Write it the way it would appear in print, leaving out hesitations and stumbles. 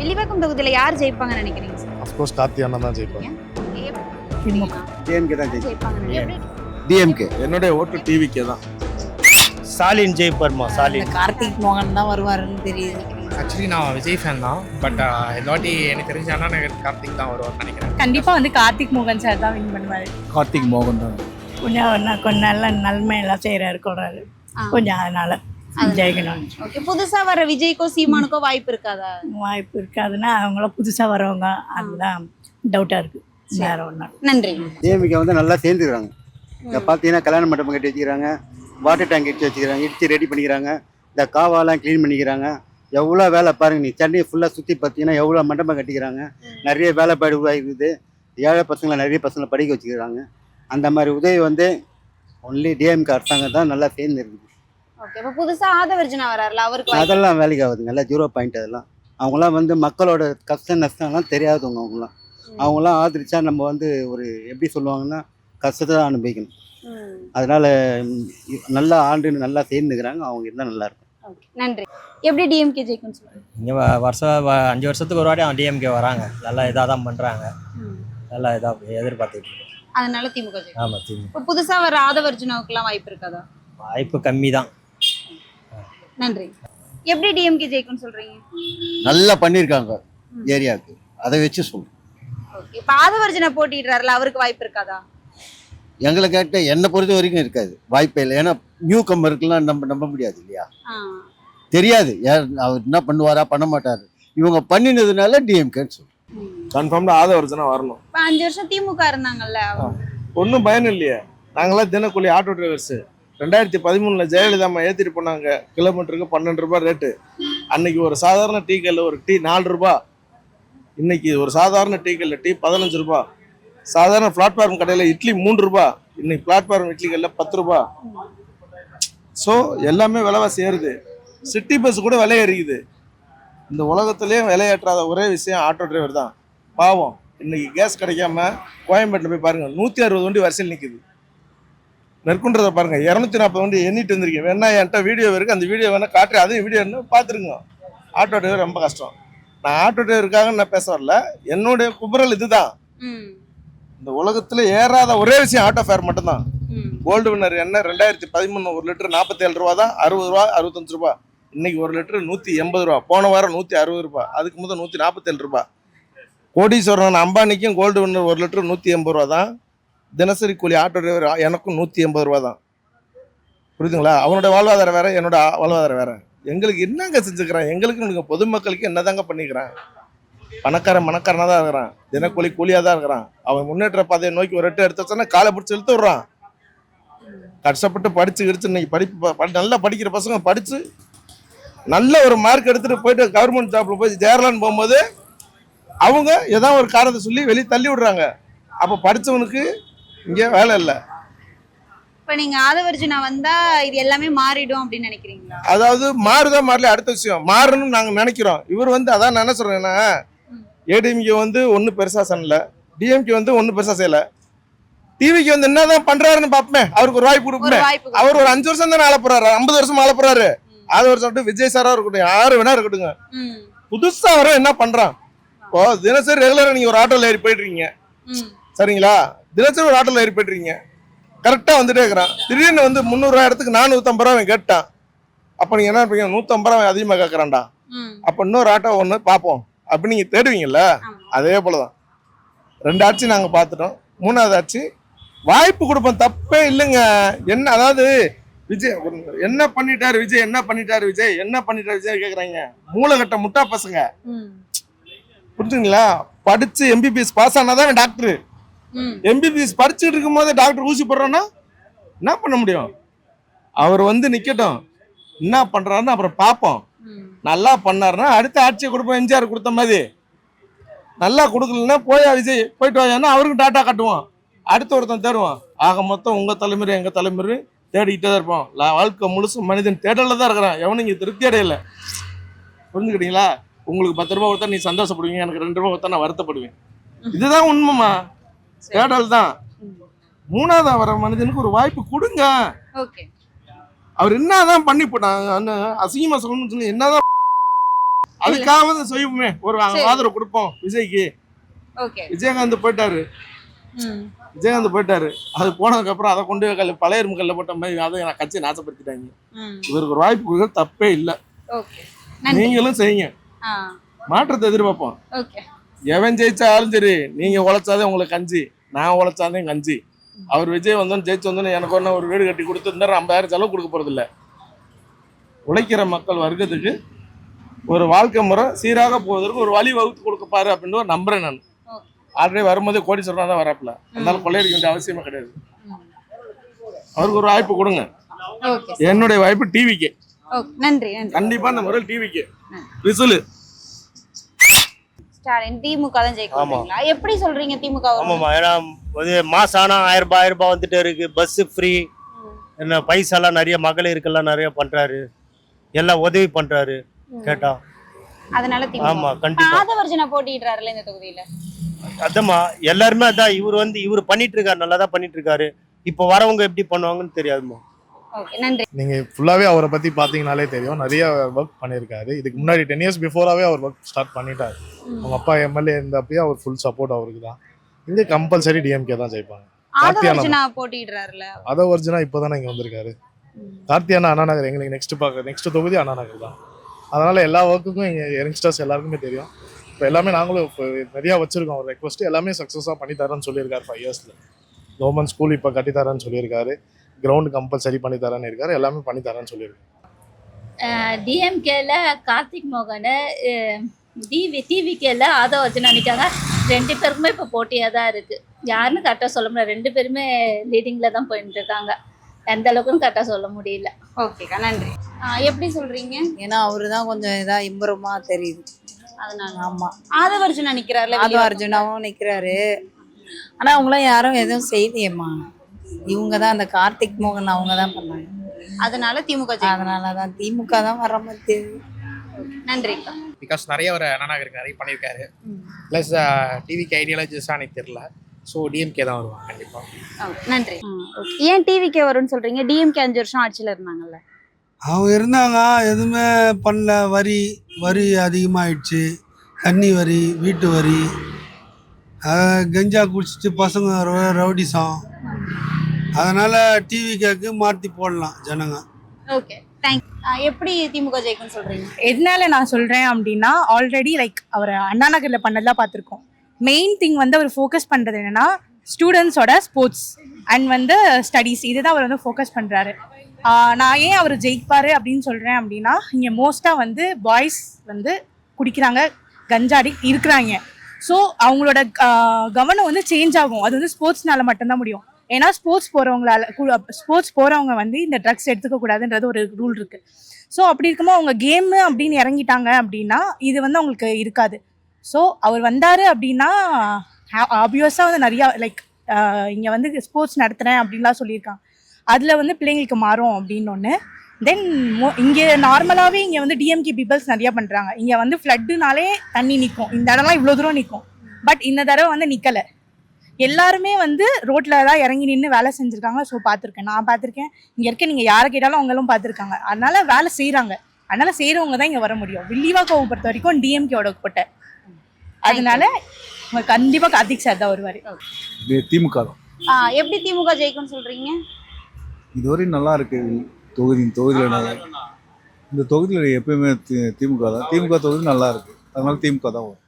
வில்லிவாக்கம் தொகுதியில யார் ஜெயிப்பாங்கன்னு நினைக்கிறீங்க சார்? ஆஃப் கோர்ஸ் கார்த்தி அண்ணா தான் ஜெயிப்பாங்க. டிஎம்கே தான் ஜெயிப்பாங்க. டிஎம்கே. என்னுடைய ஓட்டு டிவிக்கே தான். ஸ்டாலின் ஜெயிப்பார்மா. ஸ்டாலின். கார்த்திக் மோகன் தான் வருவாருன்னு தெரியுது. ஆக்சுவலி நான் விஜய் ஃபேன் தான். பட் இந்த வாட்டி எனக்கு தெரிஞ்ச அண்ணா நகர் கார்த்திக் தான் வருவார்னு நினைக்கிறேன். கண்டிப்பா கார்த்திக் மோகன் சார் தான் வின் பண்ணுவாரு. கார்த்திக் மோகன் தான். கொஞ்சம் நல்ல நன்மை எல்லாம் செய்யறாரு கொள்றாரு. கொஞ்சம் அதனால ஜெயிக்கணும். ஓகே, புதுசா வர விஜய்க்கோ சீமானுக்கோ வாய்ப்பு இருக்காதா? வாய்ப்பு இருக்காதுன்னா அவங்கள புதுசா வரவங்க அதுதான் டவுட்டா இருக்கு. வேற ஒண்ணு. நன்றி. டிஎம்கே வந்து நல்லா சேர்ந்துக்கிறாங்க. இங்க பார்த்தீங்கன்னா கல்யாண மண்டபம் கட்டி வச்சுக்கிறாங்க, வாட்டர் டேங்க் இடிச்சு வச்சுக்கிறாங்க, இடிச்சு ரெடி பண்ணிக்கிறாங்க, இந்த காவாலாம் க்ளீன் பண்ணிக்கிறாங்க. எவ்வளோ வேலை பாருங்க, நீ சென்னையை ஃபுல்லாக சுற்றி பார்த்தீங்கன்னா எவ்வளோ மண்டபம் கட்டிக்கிறாங்க. நிறைய வேலைப்பாடு உருவாகிருக்குது. ஏழை பசங்களை நிறைய பசங்களை படிக்க வச்சுக்கிறாங்க. அந்த மாதிரி உதவி வந்து ஒன்லி டிஎம்கே அரசாங்கம் தான் நல்லா சேர்ந்து இருக்குது. ஓகே, இப்போ புதுசா ஆதவர்ஜுனா வராருல, அவருக்கு அதெல்லாம் வேலைக்கு ஆகுதுங்க, எல்லாம் 0 அதெல்லாம். அவங்களாம் வந்து மக்களோட கஷ்ட நஷ்டம்லாம் தெரியாதவங்க. அவங்களாம் ஆதரிச்சா நம்ம வந்து ஒரு எப்படி சொல்லுவாங்கன்னா கஷ்டத்தை தான் அனுபவிக்கணும். அதனால நல்லா ஆண்டு நல்லா சேர்ந்துக்கிறாங்க. அவங்க இருந்தால் நல்லா இருக்கும். நன்றி. எப்படி டிஎம்கே ஜெயிக்கும்னு சொல்லுங்க. இங்கே வருஷம் 5 வருஷத்துக்கு ஒரு வாட்டி டிஎம்கே வராங்க. நல்லா இதாக தான் பண்ணுறாங்க. நல்லா இதாக எதிர்பார்த்துட்டு இருக்கோம். அதனால திமுக ஜெயிக்கும். ஆமாம், திமுக. இப்போ புதுசா வர ஆதவர்ஜுனாவுக்குலாம் வாய்ப்பு இருக்காதா? வாய்ப்பு கம்மி தான். நன்றி. எப்படி டிஎம்கே ஜெயிக்கும்னு சொல்றீங்க? நல்லா பண்ணியிருக்காங்க ஏரியாவுக்கு, அதை வச்சு சொல்லுவோம். ஓகே, இப்போ ஆதவர்ஜுனா போட்டிடுறாருல, அவருக்கு வாய்ப்பு இருக்காதா? எங்களை கேட்ட என்னை பொறுத்த வரைக்கும் இருக்காது, வாய்ப்பே இல்லை. ஏன்னா நியூ கம்பருக்குலாம் நம்ப முடியாது இல்லையா, தெரியாது யார் அவர் என்ன பண்ணுவாரா பண்ண மாட்டாரு. இவங்க பண்ணினதுனால டிஎம்கேன்னு சொல்லுவோம். கன்ஃபார்ம்டா ஆதவர்ஜுனா வரணும். இப்போ 5 வருஷம் திமுக இருந்தாங்கல்ல, ஒன்றும் பயன் இல்லையே. நாங்களாம் தினக்கூலி ஆட்டோ டிரைவர்ஸ். 2013 ஜெயலலிதா அம்மா ஏற்றிட்டு போனாங்க. கிலோமீட்டருக்கு 12 ரூபாய் ரேட்டு. அன்னைக்கு ஒரு சாதாரண டீ கல்ல ஒரு டீ 4 ரூபாய். இன்னைக்கு ஒரு சாதாரண டீ கல்ல டீ 15 ரூபாய். சாதாரண பிளாட்ஃபார்ம் கடையில் இட்லி 3 ரூபாய். இன்னைக்கு பிளாட்ஃபார்ம் இட்லி கல்ல 10 ரூபாய். ஸோ எல்லாமே விலைவாசி ஏறுது. சிட்டி பஸ் கூட விலை ஏறிக்குது. இந்த உலகத்திலேயே விலையேற்றாத ஒரே விஷயம் ஆட்டோ டிரைவர் தான். பாவம், இன்னைக்கு கேஸ் கிடைக்காம கோயம்பேட்டில் போய் பாருங்க, 160 வண்டி வரிசையில் நிற்குது. நெற்குன்றதை பாருங்க, 240 வண்டி எண்ணிட்டு வந்திருக்கேன். வேணா என்கிட்ட வீடியோ இருக்கு, அந்த வீடியோ வேணா காட்டுறேன். அதையும் வீடியோ என்ன பார்த்துருங்க. ஆட்டோ டிரைவர் ரொம்ப கஷ்டம். நான் ஆட்டோ டிரைவருக்காக நான் பேச வரல, என்னுடைய குபுரல் இதுதான். இந்த உலகத்துல ஏறாத ஒரே விஷயம் ஆட்டோ ஃபேர் மட்டும்தான். கோல்டு வின்னர் என்ன 2013 1 லிட்டர் 47 ரூபா தான், 60 ரூபா 65 ரூபா. இன்னைக்கு 1 லிட்டர் 180 ரூபா. போன வாரம் 160 ரூபா. அதுக்கு முதல் 147 ரூபா. கோடீஸ்வரன் அம்பானிக்கும் கோல்டு வின்னர் 1 லிட்டர் 180 ரூபா தான். தினசரி கூலி ஆட்டோ டிரைவர் எனக்கும் 180 ரூபா தான். புரியுதுங்களா? அவனோட வாழ்வாதாரம் வேற, என்னோட வாழ்வாதாரம் வேற. எங்களுக்கு என்னங்க செஞ்சுக்கிறான்? எங்களுக்கு பொதுமக்களுக்கு என்னதாங்க பண்ணிக்கிறான்? மணக்காரனாக தான் இருக்கிறான். தினக்கூலி கூலியாக தான் இருக்கிறான். அவன் முன்னேற்ற பாதையை நோக்கி ஒரு எட்டு எடுத்து வச்சானா காலை பிடிச்சி இழுத்து விடுறான். கஷ்டப்பட்டு படிச்சு கிடிச்சு இன்னைக்கு நல்லா படிக்கிற பசங்க படிச்சு நல்ல ஒரு மார்க் எடுத்துட்டு போயிட்டு கவர்மெண்ட் ஜாப்ல போய் சேரலான்னு போகும்போது அவங்க ஏதாவது ஒரு காரணத்தை சொல்லி வெளியே தள்ளி விடுறாங்க. அப்போ படிச்சவனுக்கு இங்கே வேலை இல்லை. இப்போ நீங்க ஆதவர்ஜுனா வந்தா இது எல்லாமே மாறிடும் அப்படின்னு நினைக்கிறீங்களா? அதாவது மாறுதான் மாறல, அடுத்த விஷயம் மாறணும்னு நாங்கள் நினைக்கிறோம். இவர் வந்து அதான் நான் என்ன சொல்றேன்னா, ஏடிஎம்கே வந்து ஒன்றும் பெருசா பண்ணல, டிஎம்கே வந்து ஒன்றும் பெருசா செய்யல. டிவிக்கு வந்து என்னதான் பண்றாருன்னு பார்ப்போமே, அவருக்கு ஒரு வாய்ப்பு கொடுப்போமே. அவர் ஒரு 5 வருஷம் தானே ஆள போறாரு, 50 வருஷம் ஆள போறாரு. 6 வருஷம் விஜய் சாரா இருக்கட்டும், யாரு வேணா இருக்கட்டுங்க, புதுசா வர என்ன பண்றான்? இப்போ தினசரி ரெகுலரா நீங்க ஒரு ஆட்டோல ஏறி போயிட்டு இருக்கீங்க, சரிங்களா? தினசரி ஒரு ஆட்டோல ஏறி போயிட்டு இருக்கீங்க, கரெக்டா வந்துட்டே இருக்கிறான். திடீர்னு வந்து 300 ரூபாய் இடத்துக்கு 450 ரூபாய் கேட்டான். அப்ப நீங்க என்ன இருப்பீங்க? 150 ரூபாய் அதிகமா கேட்கறான்டா, அப்ப இன்னொரு ஆட்டோ ஒண்ணு பார்ப்போம் அப்படி நீங்க தேடுவீங்கல்ல. அதே போலதான் 2 ஆட்சி நாங்க பார்த்துட்டோம். 3வது ஆட்சி வாய்ப்பு கொடுப்போம், தப்பே இல்லைங்க. என்ன அதாவது விஜய் என்ன பண்ணிட்டாரு, விஜய் என்ன பண்ணிட்டாரு, விஜய் என்ன பண்ணிட்டாரு விஜய் கேக்குறாங்க. மூளைகட்ட முட்டா பசங்க, புரிஞ்சுங்களா? படிச்சு எம்பிபிஎஸ் பாஸ் ஆனாதான் டாக்டர். எம்பிபிஎஸ் படிச்சுட்டு இருக்கும் போது டாக்டர் ஊசி போடுறோன்னா என்ன பண்ண முடியும்? அவர் வந்து நிக்கட்டும், என்ன பண்றாருன்னு அப்புறம் பார்ப்போம். நல்லா பண்ணாருன்னா அடுத்த ஆட்சியை கொடுப்போம். எம்ஜிஆர் கொடுத்த மாதிரி. நல்லா கொடுக்கலன்னா போயா விஜய் போயிட்டு வாங்கன்னா அவருக்கு டாட்டா காட்டுவோம், அடுத்த ஒருத்தன் தேடுவோம். ஆக மொத்தம் உங்க தலைமுறை எங்க தலைமுறை தேடிக்கிட்டே தான் இருப்போம். வாழ்க்கை முழுசும் மனிதன் தேடல தான் இருக்கிறான். எவனும் இங்க திருப்தி அடையல. புரிஞ்சுக்கிட்டீங்களா? உங்களுக்கு 10 ரூபாய் கொடுத்தா நீ சந்தோஷப்படுவீங்க, எனக்கு 2 ரூபாய் கொடுத்தா நான் வருத்தப்படுவேன். இதுதான் உண்மைமா, தேடல் தான். 3வது வர மனிதனுக்கு ஒரு வாய்ப்பு கொடுங்க. அவர் என்னதான் பண்ணி போட்டாங்க, அசிங்கமா சொல்லணும்னு சொல்லி என்னதான் அதுக்காக செய்வோமே, ஒரு சரி. ஆதரவு கொடுப்போம் விஜய்க்கு. ஓகே. விஜயகாந்த் போயிட்டாரு, அது போனதுக்கு அப்புறம் அதை கொண்டு பழைய கல்ல போட்ட மாதிரி அதை நான் கட்சியை நாசப்படுத்திட்டாங்க. இவருக்கு ஒரு வாய்ப்பு கொடுக்க தப்பே இல்லை. ஓகே. நீங்களும் செய்யுங்க, மாற்றத்தை எதிர்பார்ப்போம். ஓகே. எவன் ஜெயிச்சாலும் சரி, நீங்க உழைச்சாதே உங்களுக்கு கஞ்சி, நான் உழைச்சாதே கஞ்சி. அவர் விஜய் வந்தோன்னு ஜெயிச்சு வந்தோன்னு எனக்கு ஒன்று ஒரு வீடு கட்டி கொடுத்துருந்தாரு, 50,000 செலவு கொடுக்க போறது இல்லை. உழைக்கிற மக்கள் வர்க்கத்துக்கு ஒரு வாழ்க்கை முறை சீராக போவதற்கு ஒரு வழி வகுத்து கொடுக்கப்பாரு அப்படின்னு ஒரு நம்புறேன் நான். ஆல்ரெடி வரும்போதே கோடீஸ்வரனா தான் வரப்பல, அதனால கொள்ளையடிக்க வேண்டிய அவசியமே கிடையாது. அவருக்கு ஒரு வாய்ப்பு கொடுங்க. என்னுடைய வாய்ப்பு டிவிக்கு. நன்றி. கண்டிப்பா இந்த முறை டிவிக்கு விசிலு. ஸ்டாலின் திமுக தான் ஜெயிக்குங்களா? எப்படி சொல்றீங்க திமுக? ஆமாம்மா, ஏன்னா மாசம் ஆனால் 1000 ரூபாய் வந்துட்டே இருக்கு, பஸ் ஃப்ரீ, என்ன பைசாலாம் நிறைய, மகளிருக்கெல்லாம் நிறைய பண்றாரு, எல்லாம் உதவி பண்றாரு கேட்டா. அதனால திமுக. ஆமா, கண்டிப்பா. ஆதவர்ஜுனா போட்டிடுறாருல இந்த தொகுதியில. அதம்மா எல்லாருமே அதான், இவர் பண்ணிட்டு இருக்காரு, நல்லா தான் பண்ணிட்டு இருக்காரு. இப்போ வரவங்க எப்படி பண்ணுவாங்கன்னு தெரியாதுமா. ஓகே, நன்றி. நீங்க ஃபுல்லாவே அவரை பத்தி பாத்தீங்கனாலே தெரியும், நிறைய ஒர்க் பண்ணியிருக்காரு. இதுக்கு முன்னாடி 10 இயர்ஸ் பிஃபோராவே அவர் ஒர்க் ஸ்டார்ட் பண்ணிட்டாரு. அவங்க அப்பா எம்எல்ஏ இருந்தப்பயே அவர் ஃபுல் சப்போர்ட் அவருக்கு தான். இங்க கம்பல்சரி டிஎம்கே தான் ஜெயிப்பாங்க. ஆதவர்ஜுனா போட்டிடுறாருல. ஆதவர்ஜுனா இப்போதானே இங்க வந்திருக்காரு. கார்த்தியானா அண்ணா நகர், எங்களுக்கு நெக்ஸ்ட் தொகுதி அண்ணா நகர் தான். அதனால எல்லா ஒர்க்குக்கும் இங்க யங்ஸ்டர்ஸ் எல்லாருக்குமே தெரியும். இப்போ எல்லாமே நாங்களும் இப்போ நிறையா வச்சிருக்கோம். ஒரு ரெக்வஸ்ட் எல்லாமே சக்ஸஸாக பண்ணி தரேன்னு சொல்லியிருக்காரு. 5 இயர்ஸ்ல கவர்மெண்ட் ஸ்கூல் இப்போ கட்டித்தரேன்னு சொல்லியிருக்காரு. கிரவுண்டு கம்பல்சரி பண்ணி தரேன்னு இருக்காரு. எல்லாமே பண்ணி தரேன்னு சொல்லியிருக்காரு. டிஎம்கேல கார்த்திக் மோகன், டிவிகேல ஆதவர்ஜுனா நிற்காங்க. 2 பேருக்குமே இப்போ போட்டியாக தான் இருக்குது. யாருன்னு கரெக்டாக சொல்ல முடியல. 2 பேருமே லீடிங்கில் தான் போயிட்டு இருக்காங்க. எந்த அளவுக்குன்னு கரெக்டாக சொல்ல முடியல. ஓகேக்கா, நன்றி. எப்படி சொல்றீங்க? ஏன்னா அவரு தான் கொஞ்சம் இதாக இம்புறமா தெரியுது, அதனால. ஆமாம். ஆதவர்ஜுனா நிற்கிறாருல. ஆதவர்ஜுனாவும் நிற்கிறாரு. ஆனால் அவங்களாம் யாரும் எதுவும் செய்யலையேம்மா. இவங்க தான், அந்த கார்த்திக் மோகன் அவங்க தான் பண்ணாங்க. அதனால திமுக. அதனால தான் திமுக தான் வர மாதிரி. நன்றிக்கா. பிகாஸ் நிறைய ஒரு அண்ணாநகருக்கு நிறைய பண்ணியிருக்காரு. ப்ளஸ் டிவிக்கு ஐடியாலஜிஸாக எனக்கு தெரியல. ஸோ டிஎம்கே தான் வருவாங்க கண்டிப்பாக. நன்றி. ஏன் டிவிகே வரும்னு சொல்றீங்க? டிஎம்கே 5 வருஷம் ஆட்சியில் இருந்தாங்கல்ல. அவங்க இருந்தாங்க, எதுவுமே பண்ணல. வரி அதிகமாகிடுச்சு, தண்ணி வரி, வீட்டு வரி, கஞ்சா குடிச்சிட்டு பசங்க ரவுடிசம். அதனால் டிவிக்கு மாற்றி போடலாம் ஜனங்க. Okay, thanks. எப்படி திமுக ஜெயிக்கும்னு சொல்றீங்க? எதனால நான் சொல்கிறேன் அப்படின்னா, ஆல்ரெடி லைக் அவர் அண்ணா நகரில் பண்ணதெல்லாம் பார்த்துருக்கோம். மெயின் திங் வந்து அவர் ஃபோக்கஸ் பண்ணுறது என்னென்னா ஸ்டூடெண்ட்ஸோட ஸ்போர்ட்ஸ் அண்ட் ஸ்டடீஸ், இதுதான் அவர் ஃபோக்கஸ் பண்ணுறாரு. நான் ஏன் அவர் ஜெயிப்பார் அப்படின்னு சொல்கிறேன் அப்படின்னா, இங்கே மோஸ்ட்டாக பாய்ஸ் குடிக்கிறாங்க, கஞ்சாடி இருக்கிறாங்க. ஸோ அவங்களோட கவனம் சேஞ்ச் ஆகும். அது ஸ்போர்ட்ஸ்னால மட்டும்தான் முடியும். ஏன்னா ஸ்போர்ட்ஸ் போகிறவங்க இந்த ட்ரக்ஸ் எடுத்துக்கக்கூடாதுன்றது ஒரு ரூல் இருக்குது. ஸோ அப்படி இருக்கும்போது அவங்க கேமு அப்படின்னு இறங்கிட்டாங்க அப்படின்னா இது அவங்களுக்கு இருக்காது. ஸோ அவர் வந்தார் அப்படின்னா ஆப்வியஸாக நிறையா லைக் இங்கே ஸ்போர்ட்ஸ் நடத்துகிறேன் அப்படின்லாம் சொல்லியிருக்காங்க. அதில் பிள்ளைங்களுக்கு மாறும் அப்படின்னு ஒன்று. தென் இங்கே நார்மலாகவே இங்கே டிஎம்கே பீப்புள்ஸ் நிறையா பண்ணுறாங்க. இங்கே ஃப்ளட்டுனாலே தண்ணி நிற்கும், இந்த இடம்லாம் இவ்வளோ தூரம் நிற்கும். பட் இந்த தடவை நிற்கலை. எல்லாருமே ரோட்டில் தான் இறங்கி நின்று வேலை செஞ்சுருக்காங்க. ஸோ பார்த்துருக்கேன், நான் பார்த்துருக்கேன். இங்கே இருக்க நீங்கள் யாரை கேட்டாலும் அவங்களும் பார்த்துருக்காங்க. அதனால வேலை செய்கிறாங்க. அதனால செய்கிறவங்க தான் இங்கே வர முடியும். வில்லிவாக்காவை பொறுத்த வரைக்கும் டிஎம்கேவோட கோட்டை. அதனால கண்டிப்பாக கார்த்திக் சார் தான் வருவார். திமுக தான். எப்படி திமுக ஜெயிக்கும்னு சொல்கிறீங்க? இதுவரையும் நல்லா இருக்கு. தொகுதியில் நல்லா, இந்த தொகுதியில் எப்பயுமே திமுக தான். திமுக தொகுதி நல்லா இருக்கு. அதனால திமுக தான் வரும்.